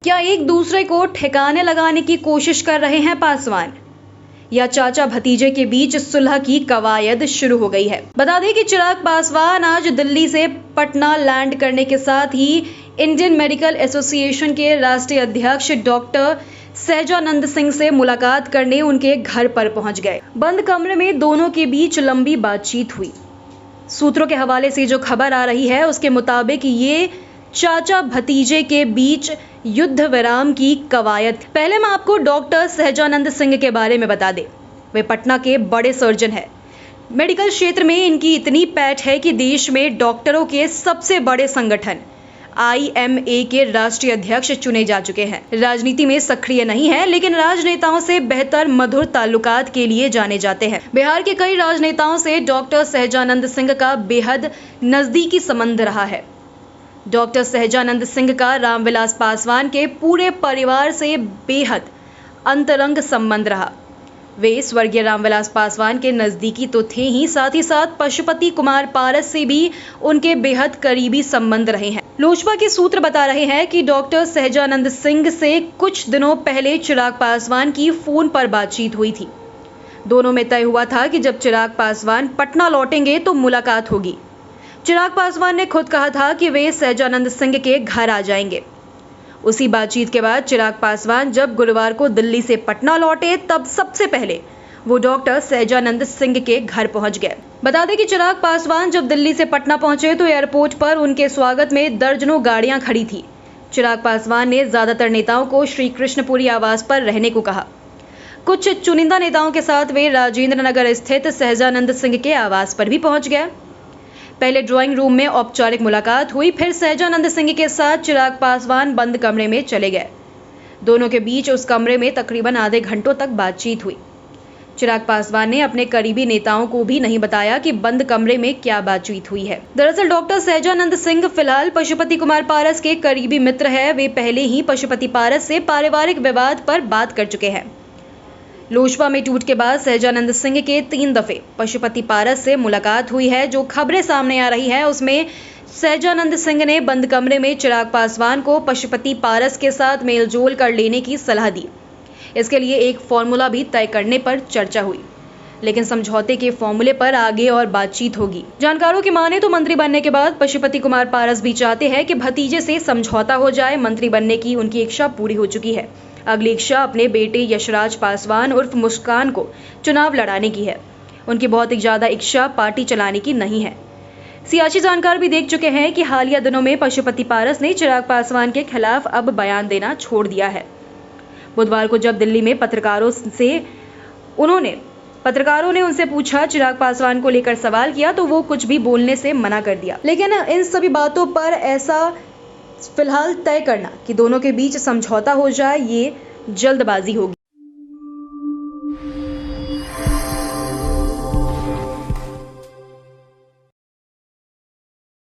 क्या एक दूसरे को ठिकाने लगाने की कोशिश कर रहे हैं पासवान, या चाचा भतीजे के बीच सुलह की कवायद शुरू हो गई है? बता दें कि चिराग पासवान आज दिल्ली से पटना लैंड करने के साथ ही इंडियन मेडिकल एसोसिएशन के राष्ट्रीय अध्यक्ष डॉक्टर सहजानंद सिंह से मुलाकात करने उनके घर पर पहुंच गए। बंद कमरे में दोनों के बीच लंबी बातचीत हुई। सूत्रों के हवाले से जो खबर आ रही है उसके मुताबिक ये चाचा भतीजे के बीच युद्ध विराम की कवायद। पहले मैं आपको डॉक्टर सहजानंद सिंह के बारे में बता दें। वे पटना के बड़े सर्जन हैं। मेडिकल क्षेत्र में इनकी इतनी पैठ है कि देश में डॉक्टरों के सबसे बड़े संगठन IMA के राष्ट्रीय अध्यक्ष चुने जा चुके हैं। राजनीति में सक्रिय नहीं है, लेकिन राजनेताओं से बेहतर मधुर ताल्लुकात के लिए जाने जाते हैं। बिहार के कई राजनेताओं से डॉक्टर सहजानंद सिंह का बेहद नजदीकी संबंध रहा है। डॉक्टर सहजानंद सिंह का रामविलास पासवान के पूरे परिवार से बेहद अंतरंग संबंध रहा। वे स्वर्गीय रामविलास पासवान के नज़दीकी तो थे ही, साथ ही साथ पशुपति कुमार पारस से भी उनके बेहद करीबी संबंध रहे हैं। लोजपा के सूत्र बता रहे हैं कि डॉक्टर सहजानंद सिंह से कुछ दिनों पहले चिराग पासवान की फोन पर बातचीत हुई थी। दोनों में तय हुआ था कि जब चिराग पासवान पटना लौटेंगे तो मुलाकात होगी। चिराग पासवान ने खुद कहा था कि वे सहजानंद सिंह के घर आ जाएंगे। उसी बातचीत के बाद चिराग पासवान जब गुरुवार को दिल्ली से पटना लौटे, तब सबसे पहले वो डॉक्टर सहजानंद सिंह के घर पहुंच गए। बता दें कि चिराग पासवान जब दिल्ली से पटना पहुंचे तो एयरपोर्ट पर उनके स्वागत में दर्जनों गाड़ियां खड़ी थी। चिराग पासवान ने ज्यादातर नेताओं को श्री कृष्णपुरी आवास पर रहने को कहा। कुछ चुनिंदा नेताओं के साथ वे राजेंद्र नगर स्थित सहजानंद सिंह के आवास पर भी पहुंच गए। पहले ड्राइंग रूम में औपचारिक मुलाकात हुई, फिर सहजानंद सिंह के साथ चिराग पासवान बंद कमरे में चले गए। दोनों के बीच उस कमरे में तकरीबन आधे घंटों तक बातचीत हुई। चिराग पासवान ने अपने करीबी नेताओं को भी नहीं बताया कि बंद कमरे में क्या बातचीत हुई है। दरअसल डॉक्टर सहजानंद सिंह फिलहाल पशुपति कुमार पारस के करीबी मित्र है। वे पहले ही पशुपति पारस से पारिवारिक विवाद पर बात कर चुके हैं। लोजपा में टूट के बाद सहजानंद सिंह के 3 दफे पशुपति पारस से मुलाकात हुई है। जो खबरें सामने आ रही है उसमें सहजानंद सिंह ने बंद कमरे में चिराग पासवान को पशुपति पारस के साथ मेलजोल कर लेने की सलाह दी। इसके लिए एक फॉर्मूला भी तय करने पर चर्चा हुई, लेकिन समझौते के फॉर्मूले पर आगे और बातचीत होगी। जानकारों की माने तो मंत्री बनने के बाद पशुपति कुमार पारस भी चाहते हैं कि भतीजे से समझौता हो जाए। मंत्री बनने की उनकी इच्छा पूरी हो चुकी है। अगली इच्छा अपने बेटे यशराज पासवान उर्फ मुस्कान को चुनाव लड़ाने की है। उनकी बहुत ही ज्यादा इच्छा पार्टी चलाने की नहीं है। सियासी जानकार भी देख चुके हैं कि हालिया दिनों में पशुपति पारस ने चिराग पासवान के खिलाफ अब बयान देना छोड़ दिया है। बुधवार को जब दिल्ली में पत्रकारों ने उनसे पूछा, चिराग पासवान को लेकर सवाल किया, तो वो कुछ भी बोलने से मना कर दिया। लेकिन इन सभी बातों पर ऐसा फिलहाल तय करना कि दोनों के बीच समझौता हो जाए, ये जल्दबाजी होगी।